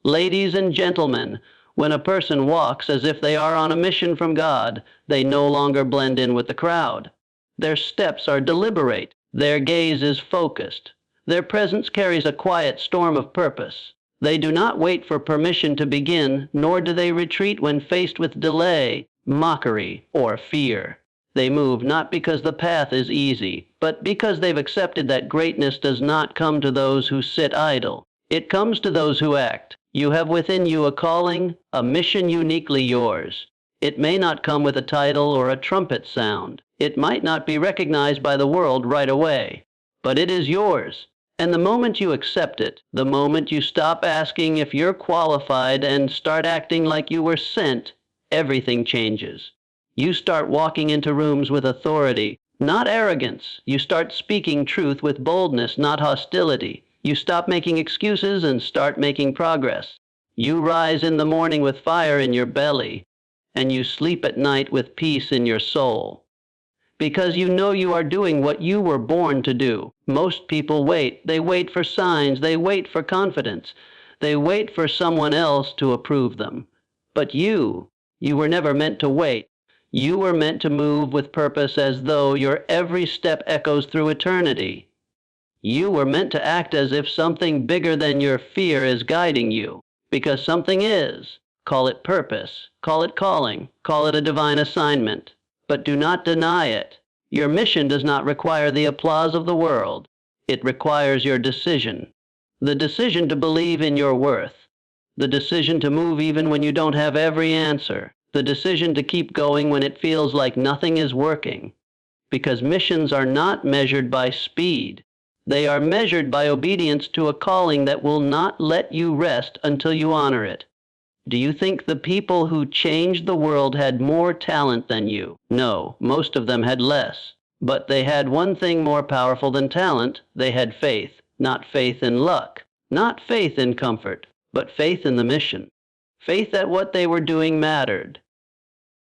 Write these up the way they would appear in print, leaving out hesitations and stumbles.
Ladies and gentlemen, when a person walks as if they are on a mission from God, they no longer blend in with the crowd. Their steps are deliberate. Their gaze is focused. Their presence carries a quiet storm of purpose. They do not wait for permission to begin, nor do they retreat when faced with delay, mockery, or fear. They move not because the path is easy, but because they've accepted that greatness does not come to those who sit idle. It comes to those who act. You have within you a calling, a mission uniquely yours. It may not come with a title or a trumpet sound. It might not be recognized by the world right away, but it is yours. And the moment you accept it, the moment you stop asking if you're qualified and start acting like you were sent, everything changes. You start walking into rooms with authority, not arrogance. You start speaking truth with boldness, not hostility. You stop making excuses and start making progress. You rise in the morning with fire in your belly, and you sleep at night with peace in your soul. Because you know you are doing what you were born to do. Most people wait. They wait for signs. They wait for confidence. They wait for someone else to approve them. But you were never meant to wait. You were meant to move with purpose as though your every step echoes through eternity. You were meant to act as if something bigger than your fear is guiding you, because something is. Call it purpose, call it calling, call it a divine assignment, but do not deny it. Your mission does not require the applause of the world. It requires your decision. The decision to believe in your worth. The decision to move even when you don't have every answer. The decision to keep going when it feels like nothing is working. Because missions are not measured by speed. They are measured by obedience to a calling that will not let you rest until you honor it. Do you think the people who changed the world had more talent than you? No, most of them had less. But they had one thing more powerful than talent. They had faith. Not faith in luck. Not faith in comfort, but faith in the mission. Faith that what they were doing mattered.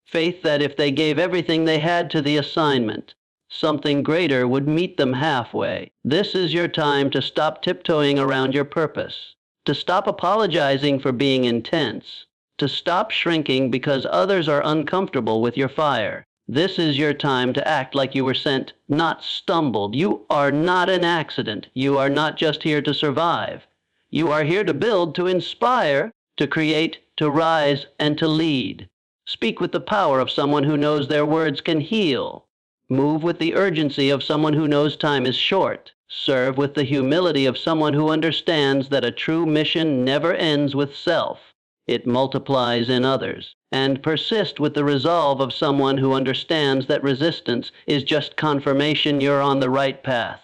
Faith that if they gave everything they had to the assignment, something greater would meet them halfway. This is your time to stop tiptoeing around your purpose, to stop apologizing for being intense, to stop shrinking because others are uncomfortable with your fire. This is your time to act like you were sent, not stumbled. You are not an accident. You are not just here to survive. You are here to build, to inspire, to create, to rise, and to lead. Speak with the power of someone who knows their words can heal. Move with the urgency of someone who knows time is short. Serve with the humility of someone who understands that a true mission never ends with self. It multiplies in others. And persist with the resolve of someone who understands that resistance is just confirmation you're on the right path.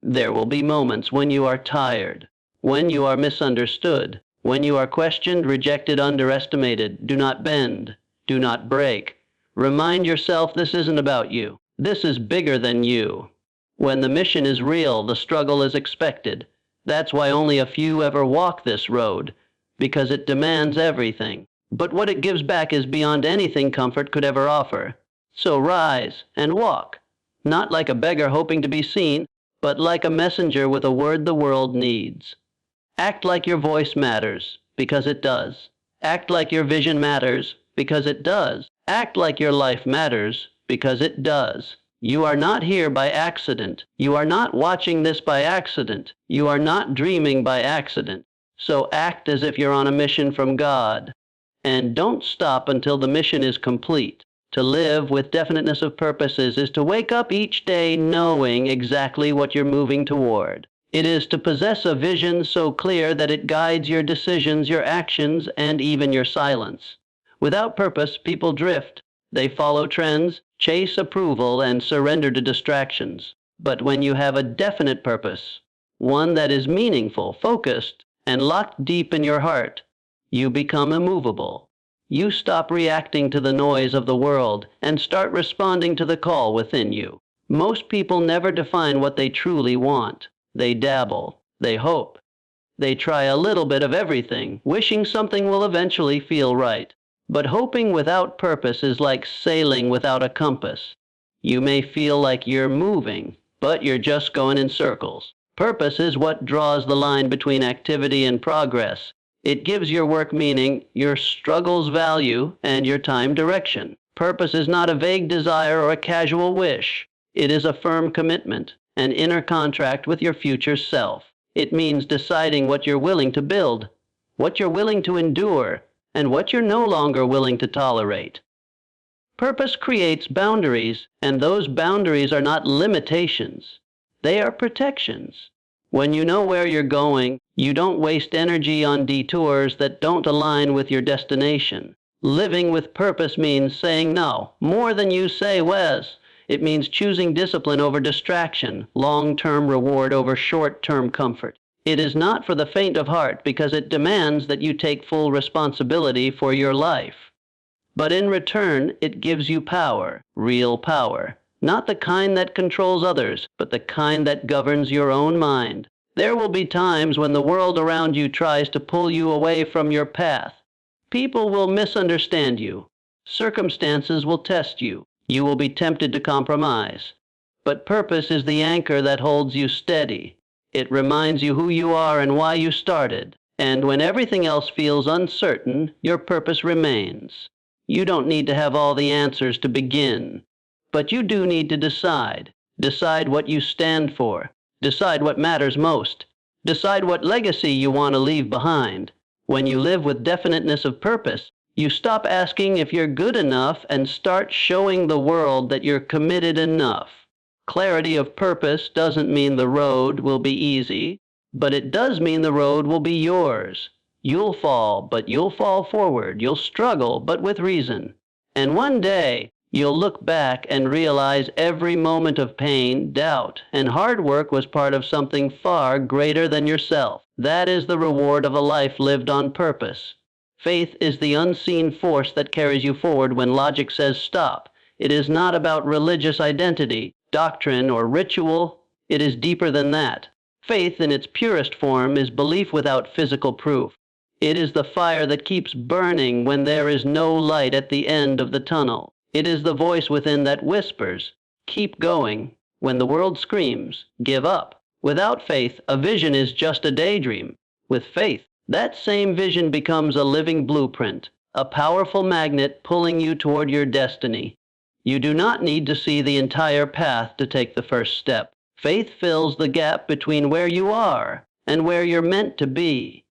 There will be moments when you are tired, when you are misunderstood, when you are questioned, rejected, underestimated. Do not bend. Do not break. Remind yourself this isn't about you. This is bigger than you. When the mission is real, the struggle is expected. That's why only a few ever walk this road, because it demands everything. But what it gives back is beyond anything comfort could ever offer. So rise and walk, not like a beggar hoping to be seen, but like a messenger with a word the world needs. Act like your voice matters, because it does. Act like your vision matters, because it does. Act like your life matters, because it does. You are not here by accident. You are not watching this by accident. You are not dreaming by accident. So act as if you're on a mission from God. And don't stop until the mission is complete. To live with definiteness of purposes is to wake up each day knowing exactly what you're moving toward. It is to possess a vision so clear that it guides your decisions, your actions, and even your silence. Without purpose, people drift. They follow trends, chase approval, and surrender to distractions. But when you have a definite purpose, one that is meaningful, focused, and locked deep in your heart, you become immovable. You stop reacting to the noise of the world and start responding to the call within you. Most people never define what they truly want. They dabble. They hope. They try a little bit of everything, wishing something will eventually feel right. But hoping without purpose is like sailing without a compass. You may feel like you're moving, but you're just going in circles. Purpose is what draws the line between activity and progress. It gives your work meaning, your struggles value, and your time direction. Purpose is not a vague desire or a casual wish. It is a firm commitment, an inner contract with your future self. It means deciding what you're willing to build, what you're willing to endure, and what you're no longer willing to tolerate. Purpose creates boundaries, and those boundaries are not limitations. They are protections. When you know where you're going, you don't waste energy on detours that don't align with your destination. Living with purpose means saying no, more than you say, Wes. It means choosing discipline over distraction, long-term reward over short-term comfort. It is not for the faint of heart because it demands that you take full responsibility for your life. But in return, it gives you power, real power. Not the kind that controls others, but the kind that governs your own mind. There will be times when the world around you tries to pull you away from your path. People will misunderstand you. Circumstances will test you. You will be tempted to compromise. But purpose is the anchor that holds you steady. It reminds you who you are and why you started. And when everything else feels uncertain, your purpose remains. You don't need to have all the answers to begin. But you do need to decide. Decide what you stand for. Decide what matters most. Decide what legacy you want to leave behind. When you live with definiteness of purpose, you stop asking if you're good enough and start showing the world that you're committed enough. Clarity of purpose doesn't mean the road will be easy, but it does mean the road will be yours. You'll fall, but you'll fall forward. You'll struggle, but with reason. And one day, you'll look back and realize every moment of pain, doubt, and hard work was part of something far greater than yourself. That is the reward of a life lived on purpose. Faith is the unseen force that carries you forward when logic says stop. It is not about religious identity, doctrine, or ritual. It is deeper than that. Faith in its purest form is belief without physical proof. It is the fire that keeps burning when there is no light at the end of the tunnel. It is the voice within that whispers, keep going, when the world screams, give up. Without faith, a vision is just a daydream. With faith, that same vision becomes a living blueprint, a powerful magnet pulling you toward your destiny. You do not need to see the entire path to take the first step. Faith fills the gap between where you are and where you're meant to be.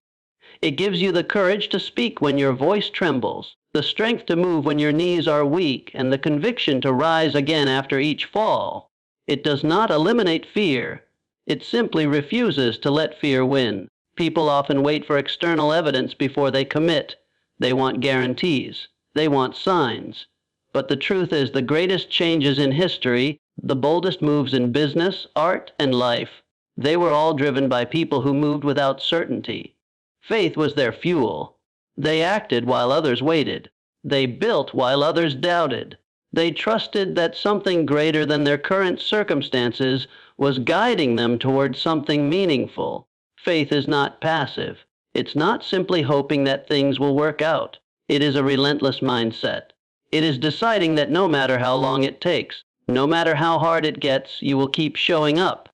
It gives you the courage to speak when your voice trembles, the strength to move when your knees are weak, and the conviction to rise again after each fall. It does not eliminate fear. It simply refuses to let fear win. People often wait for external evidence before they commit. They want guarantees. They want signs. But the truth is, the greatest changes in history, the boldest moves in business, art, and life, they were all driven by people who moved without certainty. Faith was their fuel. They acted while others waited. They built while others doubted. They trusted that something greater than their current circumstances was guiding them towards something meaningful. Faith is not passive. It's not simply hoping that things will work out. It is a relentless mindset. It is deciding that no matter how long it takes, no matter how hard it gets, you will keep showing up.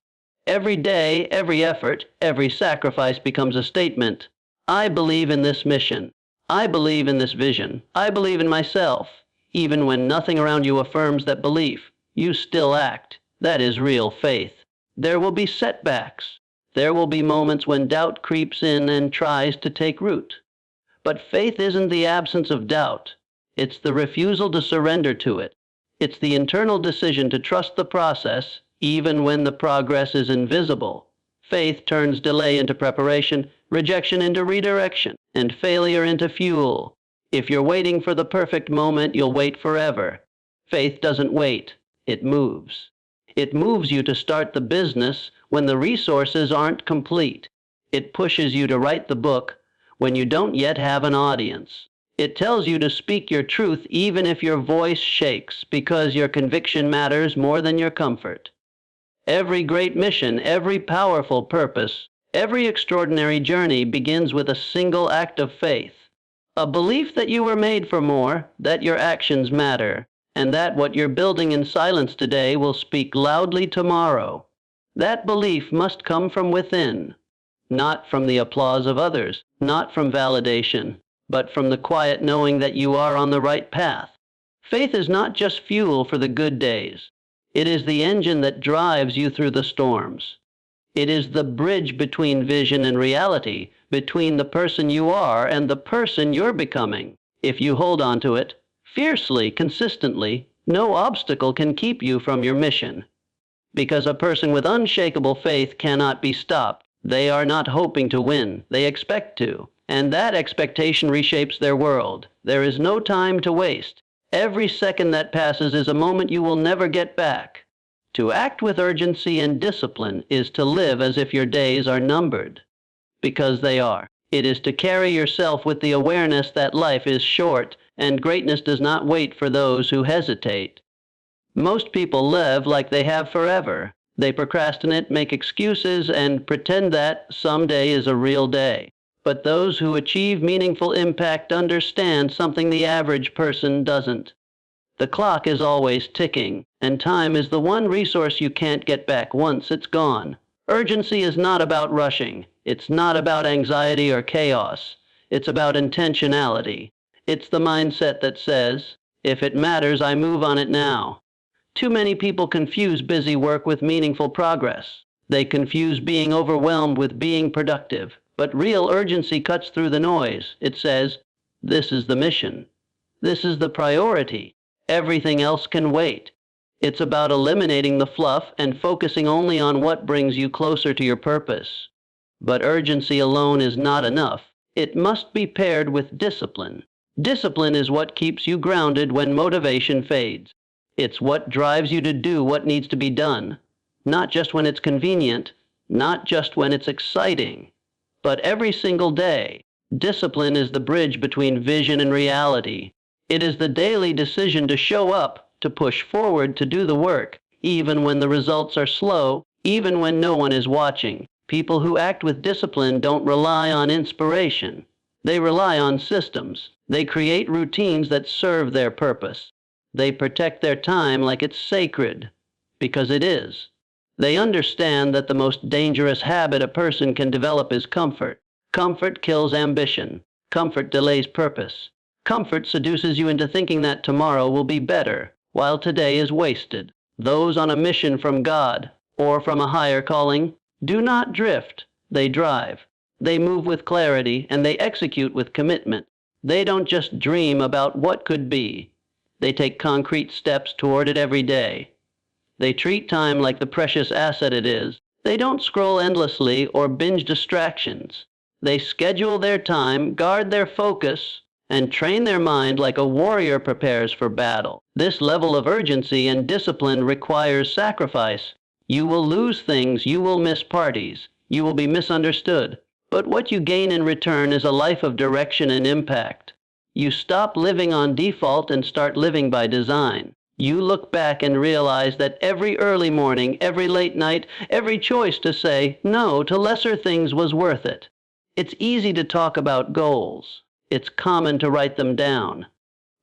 Every day, every effort, every sacrifice becomes a statement. I believe in this mission. I believe in this vision. I believe in myself. Even when nothing around you affirms that belief, you still act. That is real faith. There will be setbacks. There will be moments when doubt creeps in and tries to take root. But faith isn't the absence of doubt. It's the refusal to surrender to it. It's the internal decision to trust the process, even when the progress is invisible. Faith turns delay into preparation, rejection into redirection, and failure into fuel. If you're waiting for the perfect moment, you'll wait forever. Faith doesn't wait. It moves. It moves you to start the business when the resources aren't complete. It pushes you to write the book when you don't yet have an audience. It tells you to speak your truth even if your voice shakes, because your conviction matters more than your comfort. Every great mission, every powerful purpose, every extraordinary journey begins with a single act of faith. A belief that you were made for more, that your actions matter, and that what you're building in silence today will speak loudly tomorrow. That belief must come from within. not from the applause of others, not from validation, but from the quiet knowing that you are on the right path. Faith is not just fuel for the good days. It is the engine that drives you through the storms. It is the bridge between vision and reality, between the person you are and the person you're becoming. If you hold on to it, fiercely, consistently, no obstacle can keep you from your mission. Because a person with unshakable faith cannot be stopped. They are not hoping to win, they expect to. And that expectation reshapes their world. There is no time to waste. Every second that passes is a moment you will never get back. To act with urgency and discipline is to live as if your days are numbered. Because they are. It is to carry yourself with the awareness that life is short and greatness does not wait for those who hesitate. Most people live like they have forever. They procrastinate, make excuses, and pretend that someday is a real day. But those who achieve meaningful impact understand something the average person doesn't. The clock is always ticking, and time is the one resource you can't get back once it's gone. Urgency is not about rushing. It's not about anxiety or chaos. It's about intentionality. It's the mindset that says, if it matters, I move on it now. Too many people confuse busy work with meaningful progress. They confuse being overwhelmed with being productive. But real urgency cuts through the noise. It says, this is the mission. This is the priority. Everything else can wait. It's about eliminating the fluff and focusing only on what brings you closer to your purpose. But urgency alone is not enough. It must be paired with discipline. Discipline is what keeps you grounded when motivation fades. It's what drives you to do what needs to be done. Not just when it's convenient, not just when it's exciting, but every single day. Discipline is the bridge between vision and reality. It is the daily decision to show up, to push forward, to do the work, even when the results are slow, even when no one is watching. People who act with discipline don't rely on inspiration. They rely on systems. They create routines that serve their purpose. They protect their time like it's sacred, because it is. They understand that the most dangerous habit a person can develop is comfort. Comfort kills ambition. Comfort delays purpose. Comfort seduces you into thinking that tomorrow will be better, while today is wasted. Those on a mission from God, or from a higher calling, do not drift. They drive. They move with clarity, and they execute with commitment. They don't just dream about what could be. They take concrete steps toward it every day. They treat time like the precious asset it is. They don't scroll endlessly or binge distractions. They schedule their time, guard their focus, and train their mind like a warrior prepares for battle. This level of urgency and discipline requires sacrifice. You will lose things, you will miss parties, you will be misunderstood. But what you gain in return is a life of direction and impact. You stop living on default and start living by design. You look back and realize that every early morning, every late night, every choice to say no to lesser things was worth it. It's easy to talk about goals. It's common to write them down.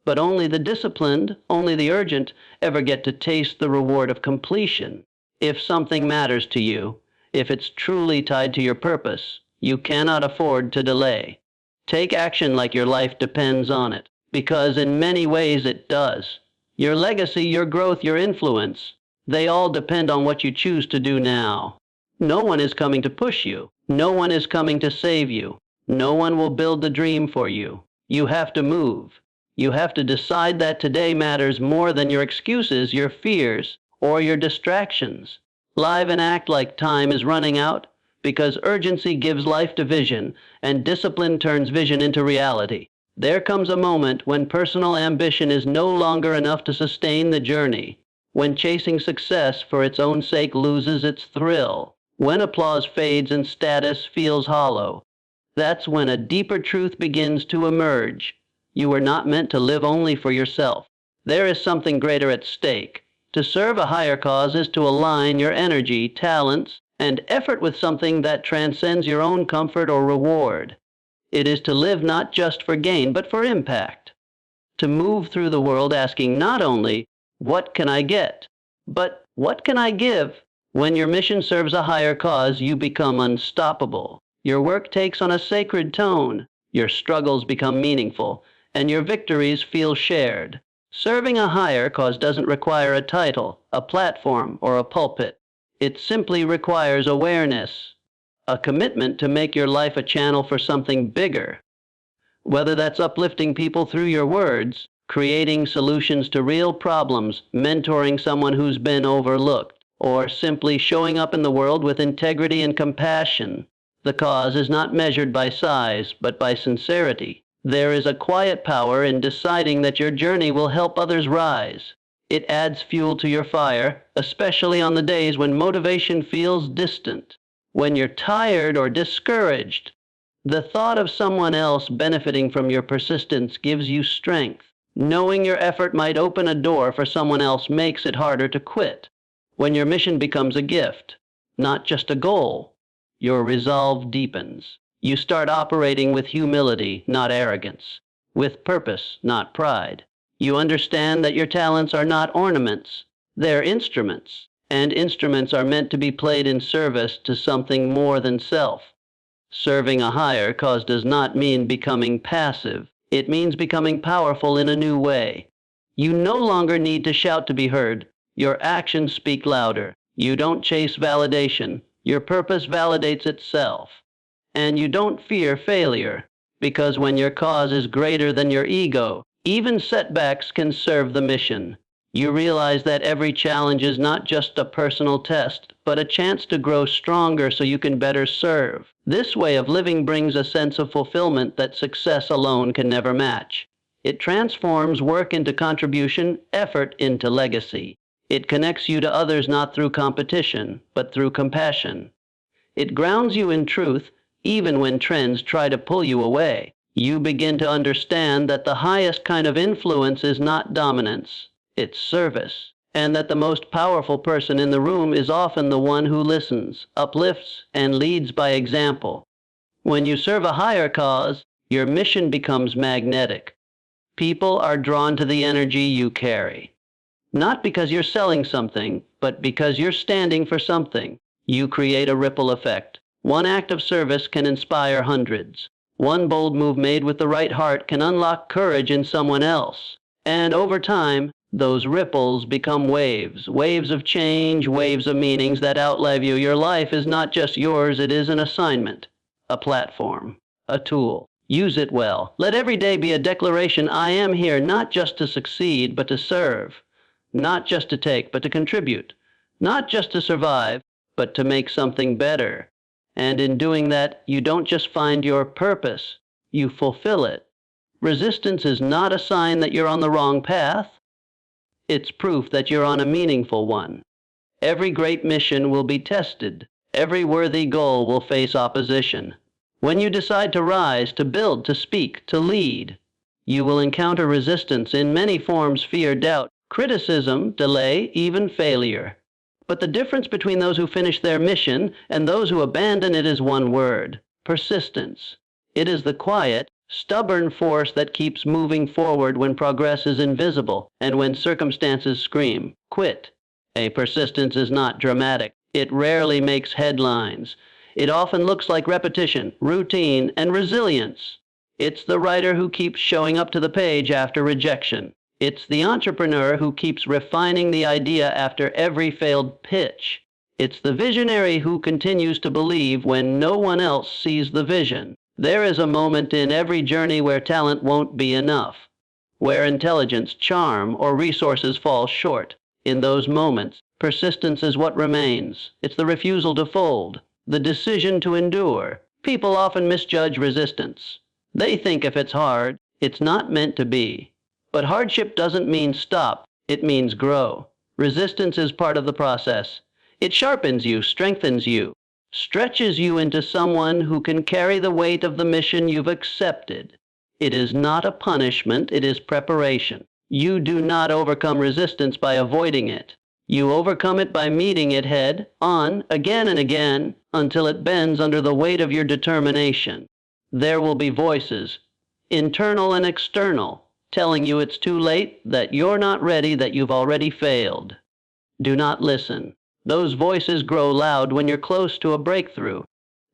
But only the disciplined, only the urgent, ever get to taste the reward of completion. If something matters to you, if it's truly tied to your purpose, you cannot afford to delay. Take action like your life depends on it, because in many ways it does. Your legacy, your growth, your influence, they all depend on what you choose to do now. No one is coming to push you. No one is coming to save you. No one will build the dream for you. You have to move. You have to decide that today matters more than your excuses, your fears, or your distractions. Live and act like time is running out, because urgency gives life to vision, and discipline turns vision into reality. There comes a moment when personal ambition is no longer enough to sustain the journey, when chasing success for its own sake loses its thrill, when applause fades and status feels hollow. That's when a deeper truth begins to emerge. You were not meant to live only for yourself. There is something greater at stake. To serve a higher cause is to align your energy, talents, and effort with something that transcends your own comfort or reward. It is to live not just for gain, but for impact. To move through the world asking not only, what can I get, but what can I give? When your mission serves a higher cause, you become unstoppable. Your work takes on a sacred tone. Your struggles become meaningful, and your victories feel shared. Serving a higher cause doesn't require a title, a platform, or a pulpit. It simply requires awareness, a commitment to make your life a channel for something bigger. Whether that's uplifting people through your words, creating solutions to real problems, mentoring someone who's been overlooked, or simply showing up in the world with integrity and compassion, the cause is not measured by size, but by sincerity. There is a quiet power in deciding that your journey will help others rise. It adds fuel to your fire, especially on the days when motivation feels distant. When you're tired or discouraged, the thought of someone else benefiting from your persistence gives you strength. Knowing your effort might open a door for someone else makes it harder to quit. When your mission becomes a gift, not just a goal, your resolve deepens. You start operating with humility, not arrogance, with purpose, not pride. You understand that your talents are not ornaments, they're instruments, and instruments are meant to be played in service to something more than self. Serving a higher cause does not mean becoming passive. It means becoming powerful in a new way. You no longer need to shout to be heard. Your actions speak louder. You don't chase validation. Your purpose validates itself. And you don't fear failure, because when your cause is greater than your ego, even setbacks can serve the mission. You realize that every challenge is not just a personal test, but a chance to grow stronger so you can better serve. This way of living brings a sense of fulfillment that success alone can never match. It transforms work into contribution, effort into legacy. It connects you to others not through competition, but through compassion. It grounds you in truth, even when trends try to pull you away. You begin to understand that the highest kind of influence is not dominance, it's service, and that the most powerful person in the room is often the one who listens, uplifts, and leads by example. When you serve a higher cause, your mission becomes magnetic. People are drawn to the energy you carry. Not because you're selling something, but because you're standing for something. You create a ripple effect. One act of service can inspire hundreds. One bold move made with the right heart can unlock courage in someone else. And over time, those ripples become waves, waves of change, waves of meanings that outlive you. Your life is not just yours, it is an assignment, a platform, a tool. Use it well. Let every day be a declaration, I am here not just to succeed, but to serve. Not just to take, but to contribute. Not just to survive, but to make something better. And in doing that, you don't just find your purpose, you fulfill it. Resistance is not a sign that you're on the wrong path. It's proof that you're on a meaningful one. Every great mission will be tested. Every worthy goal will face opposition. When you decide to rise, to build, to speak, to lead, you will encounter resistance in many forms: fear, doubt, criticism, delay, even failure. But the difference between those who finish their mission and those who abandon it is one word: persistence. It is the quiet, stubborn force that keeps moving forward when progress is invisible and when circumstances scream, quit. A persistence is not dramatic. It rarely makes headlines. It often looks like repetition, routine, and resilience. It's the writer who keeps showing up to the page after rejection. It's the entrepreneur who keeps refining the idea after every failed pitch. It's the visionary who continues to believe when no one else sees the vision. There is a moment in every journey where talent won't be enough, where intelligence, charm, or resources fall short. In those moments, persistence is what remains. It's the refusal to fold, the decision to endure. People often misjudge resistance. They think if it's hard, it's not meant to be. But hardship doesn't mean stop, it means grow. Resistance is part of the process. It sharpens you, strengthens you, stretches you into someone who can carry the weight of the mission you've accepted. It is not a punishment, it is preparation. You do not overcome resistance by avoiding it. You overcome it by meeting it head on, again and again, until it bends under the weight of your determination. There will be voices, internal and external, telling you it's too late, that you're not ready, that you've already failed. Do not listen. Those voices grow loud when you're close to a breakthrough.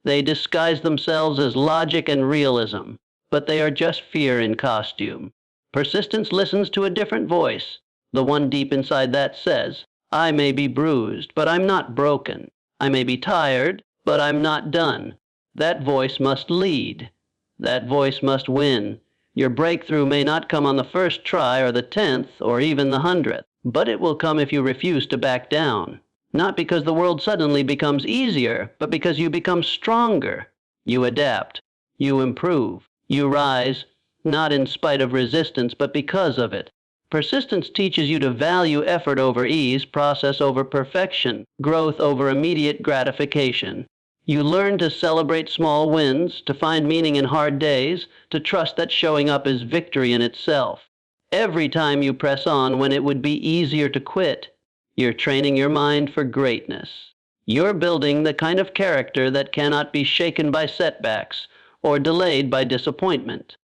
They disguise themselves as logic and realism, but they are just fear in costume. Persistence listens to a different voice, the one deep inside that says, I may be bruised, but I'm not broken. I may be tired, but I'm not done. That voice must lead. That voice must win. Your breakthrough may not come on the first try or the 10th or even the 100th, but it will come if you refuse to back down. Not because the world suddenly becomes easier, but because you become stronger. You adapt. You improve. You rise, not in spite of resistance, but because of it. Persistence teaches you to value effort over ease, process over perfection, growth over immediate gratification. You learn to celebrate small wins, to find meaning in hard days, to trust that showing up is victory in itself. Every time you press on when it would be easier to quit, you're training your mind for greatness. You're building the kind of character that cannot be shaken by setbacks or delayed by disappointment.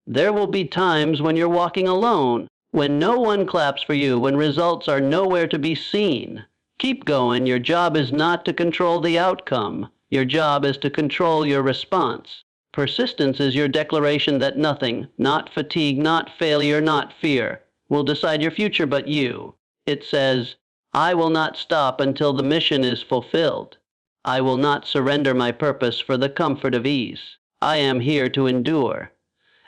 There will be times when you're walking alone, when no one claps for you, when results are nowhere to be seen. Keep going. Your job is not to control the outcome. Your job is to control your response. Persistence is your declaration that nothing, not fatigue, not failure, not fear, will decide your future but you. It says, I will not stop until the mission is fulfilled. I will not surrender my purpose for the comfort of ease. I am here to endure.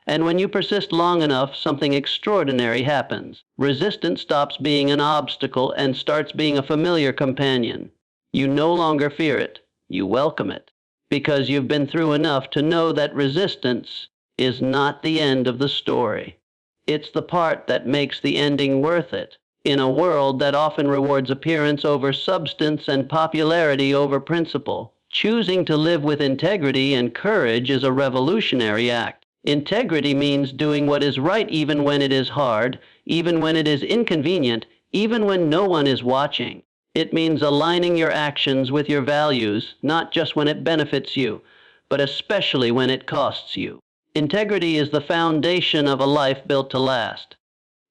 And when you persist long enough, something extraordinary happens. Resistance stops being an obstacle and starts being a familiar companion. You no longer fear it. You welcome it. Because you've been through enough to know that resistance is not the end of the story. It's the part that makes the ending worth it. In a world that often rewards appearance over substance and popularity over principle, choosing to live with integrity and courage is a revolutionary act. Integrity means doing what is right even when it is hard, even when it is inconvenient, even when no one is watching. It means aligning your actions with your values, not just when it benefits you, but especially when it costs you. Integrity is the foundation of a life built to last.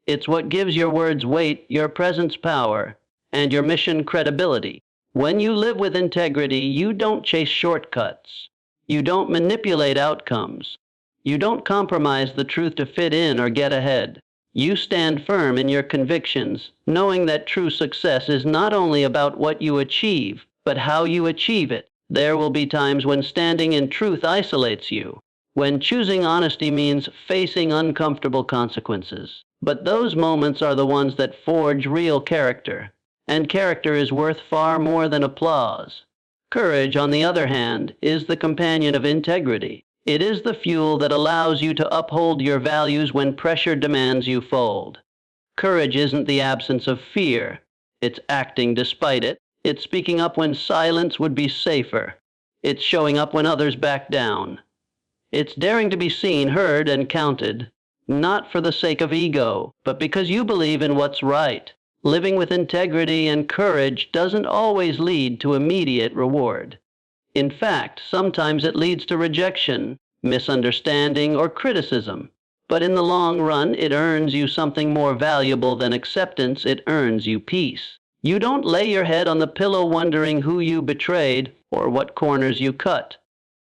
It's what gives your words weight, your presence power, and your mission credibility. When you live with integrity, you don't chase shortcuts. You don't manipulate outcomes. You don't compromise the truth to fit in or get ahead. You stand firm in your convictions, knowing that true success is not only about what you achieve, but how you achieve it. There will be times when standing in truth isolates you, when choosing honesty means facing uncomfortable consequences. But those moments are the ones that forge real character, and character is worth far more than applause. Courage, on the other hand, is the companion of integrity. It is the fuel that allows you to uphold your values when pressure demands you fold. Courage isn't the absence of fear. It's acting despite it. It's speaking up when silence would be safer. It's showing up when others back down. It's daring to be seen, heard, and counted, not for the sake of ego, but because you believe in what's right. Living with integrity and courage doesn't always lead to immediate reward. In fact, sometimes it leads to rejection, misunderstanding, or criticism. But in the long run, it earns you something more valuable than acceptance. It earns you peace. You don't lay your head on the pillow wondering who you betrayed or what corners you cut.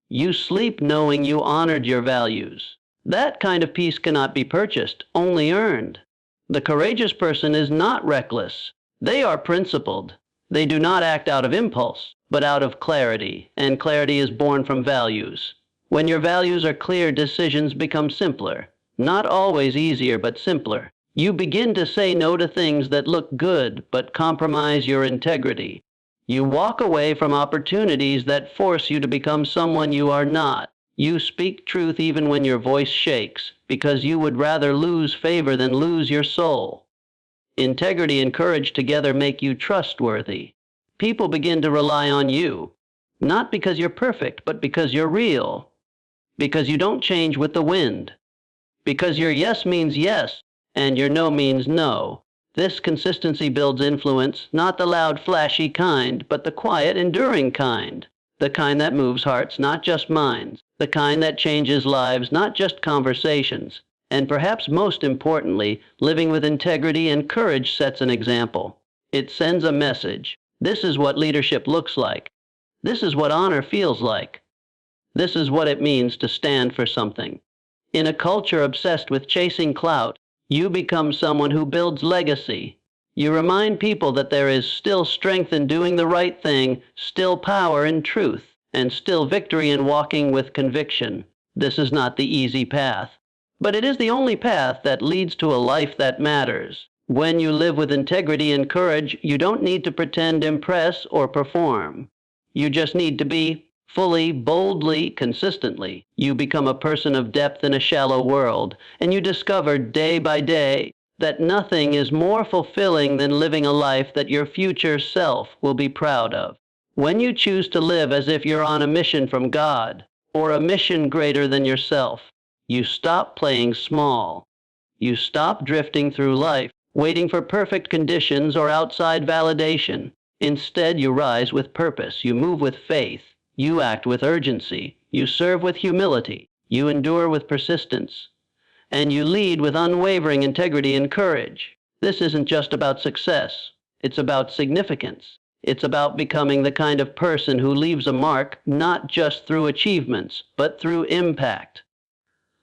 You sleep knowing you honored your values. That kind of peace cannot be purchased, only earned. The courageous person is not reckless. They are principled. They do not act out of impulse, but out of clarity, and clarity is born from values. When your values are clear, decisions become simpler. Not always easier, but simpler. You begin to say no to things that look good, but compromise your integrity. You walk away from opportunities that force you to become someone you are not. You speak truth even when your voice shakes, because you would rather lose favor than lose your soul. Integrity and courage together make you trustworthy. People begin to rely on you, not because you're perfect, but because you're real, because you don't change with the wind, because your yes means yes, and your no means no. This consistency builds influence, not the loud, flashy kind, but the quiet, enduring kind, the kind that moves hearts, not just minds, the kind that changes lives, not just conversations. And perhaps most importantly, living with integrity and courage sets an example. It sends a message. This is what leadership looks like. This is what honor feels like. This is what it means to stand for something. In a culture obsessed with chasing clout, you become someone who builds legacy. You remind people that there is still strength in doing the right thing, still power in truth, and still victory in walking with conviction. This is not the easy path, but it is the only path that leads to a life that matters. When you live with integrity and courage, you don't need to pretend, impress, or perform. You just need to be fully, boldly, consistently. You become a person of depth in a shallow world, and you discover day by day that nothing is more fulfilling than living a life that your future self will be proud of. When you choose to live as if you're on a mission from God, or a mission greater than yourself, you stop playing small. You stop drifting through life, waiting for perfect conditions or outside validation. Instead, you rise with purpose, you move with faith, you act with urgency, you serve with humility, you endure with persistence, and you lead with unwavering integrity and courage. This isn't just about success, it's about significance. It's about becoming the kind of person who leaves a mark not just through achievements, but through impact.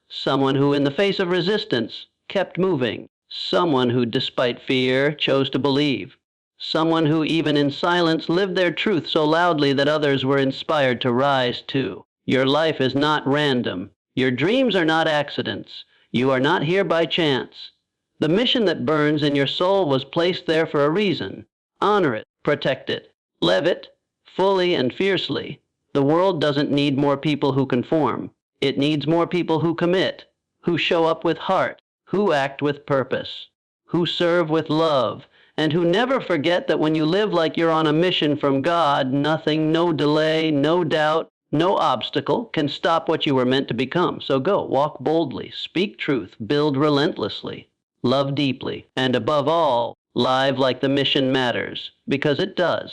Someone who, in the face of resistance, kept moving. Someone who, despite fear, chose to believe. Someone who, even in silence, lived their truth so loudly that others were inspired to rise too. Your life is not random. Your dreams are not accidents. You are not here by chance. The mission that burns in your soul was placed there for a reason. Honor it, protect it, live it, fully and fiercely. The world doesn't need more people who conform. It needs more people who commit, who show up with heart, who act with purpose, who serve with love, and who never forget that when you live like you're on a mission from God, nothing, no delay, no doubt, no obstacle can stop what you were meant to become. So go, walk boldly, speak truth, build relentlessly, love deeply, and above all, live like the mission matters, because it does.